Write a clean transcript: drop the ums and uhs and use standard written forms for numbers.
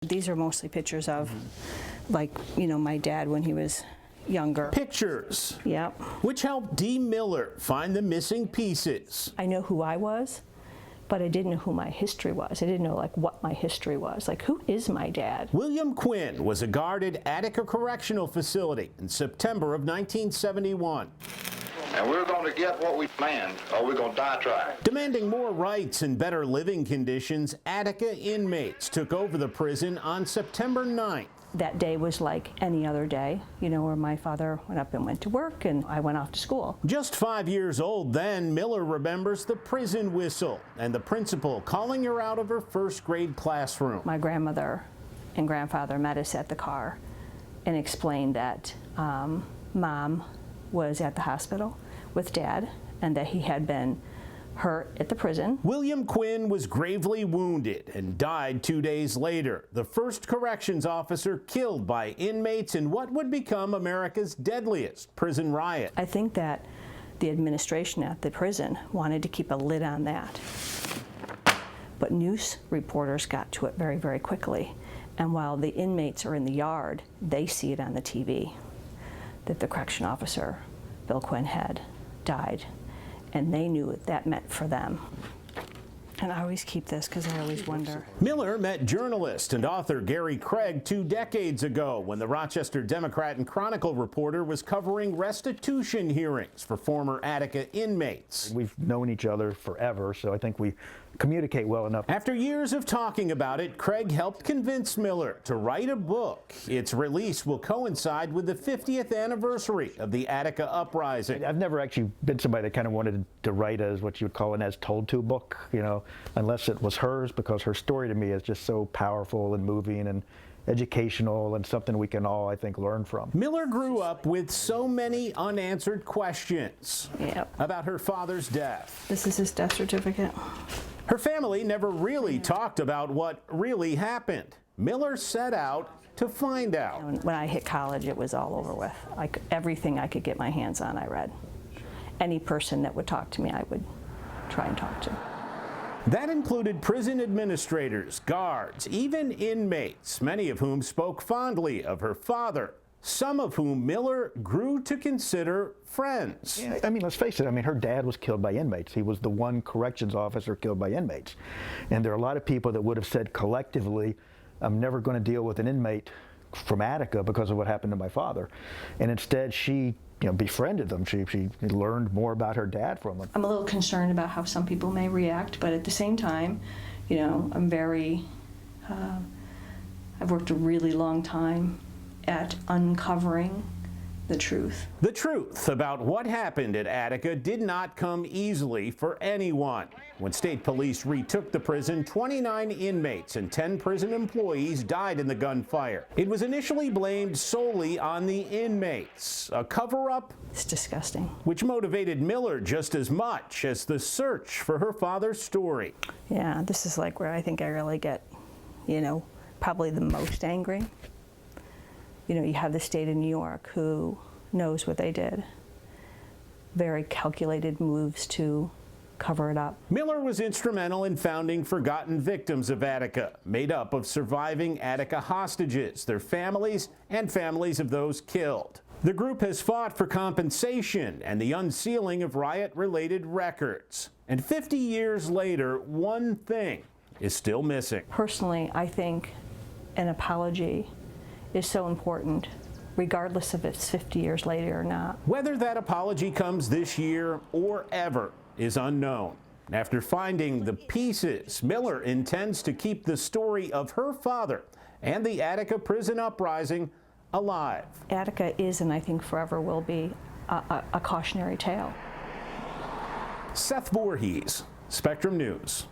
These are mostly pictures of, like, you know, my dad when he was younger. Pictures. Yep. Which helped Dee Miller find the missing pieces. I know who I was, but I didn't know who my history was. I didn't know, like, what my history was. Like, who is my dad? William Quinn was a guard at Attica Correctional Facility in September of 1971. And we're going to get what we demand, or we're going to die trying. Demanding more rights and better living conditions, Attica inmates took over the prison on September 9th. That day was like any other day, you know, where my father went up and went to work and I went off to school. Just 5 years old then, Miller remembers the prison whistle and the principal calling her out of her first grade classroom. My grandmother and grandfather met us at the car and explained that Mom was at the hospital with Dad and that he had been hurt at the prison. William Quinn was gravely wounded and died 2 days later, the first corrections officer killed by inmates in what would become America's deadliest prison riot. I think that the administration at the prison wanted to keep a lid on that. But news reporters got to it very, very quickly. And while the inmates are in the yard, they see it on the TV that the correction officer, Bill Quinn, had died. And they knew what that meant for them. And I always keep this because I always wonder. Miller met journalist and author Gary Craig 2 decades ago when the Rochester Democrat and Chronicle reporter was covering restitution hearings for former Attica inmates. We've known each other forever, so I think we communicate well enough. After years of talking about it, Craig helped convince Miller to write a book. Its release will coincide with the 50th anniversary of the Attica uprising. I've never actually been somebody that kind of wanted to write as what you would call an as told to book, you know, unless it was hers, because her story to me is just so powerful and moving and educational and something we can all, I think, learn from. Miller grew up with so many unanswered questions about her father's death. This is his death certificate. Her family never really talked about what really happened. Miller set out to find out. When I hit college, it was all over with. Like, everything I could get my hands on, I read. Any person that would talk to me, I would try and talk to. That included prison administrators, guards, even inmates, many of whom spoke fondly of her father, some of whom Miller grew to consider friends. Yeah, I mean, let's face it, I mean, her dad was killed by inmates. He was the one corrections officer killed by inmates. And there are a lot of people that would have said collectively, I'm never going to deal with an inmate from Attica because of what happened to my father. And instead, she befriended them. She learned more about her dad from them. I'm a little concerned about how some people may react, but at the same time, you know, I'm very, I've worked a really long time at uncovering the truth. The truth about what happened at Attica did not come easily for anyone. When state police retook the prison, 29 inmates and 10 prison employees died in the gunfire. It was initially blamed solely on the inmates, a cover-up. It's disgusting. Which motivated Miller just as much as the search for her father's story. Yeah, this is like where I think I really get, you know, probably the most angry. You know, you have the state of New York who knows what they did. Very calculated moves to cover it up. Miller was instrumental in founding Forgotten Victims of Attica, made up of surviving Attica hostages, their families, and families of those killed. The group has fought for compensation and the unsealing of riot-related records. And 50 years later, one thing is still missing. Personally, I think an apology is so important, regardless if it's 50 years later or not. Whether that apology comes this year or ever is unknown. After finding the pieces, Miller intends to keep the story of her father and the Attica prison uprising alive. Attica is, and I think forever will be, a cautionary tale. Seth Voorhees, Spectrum News.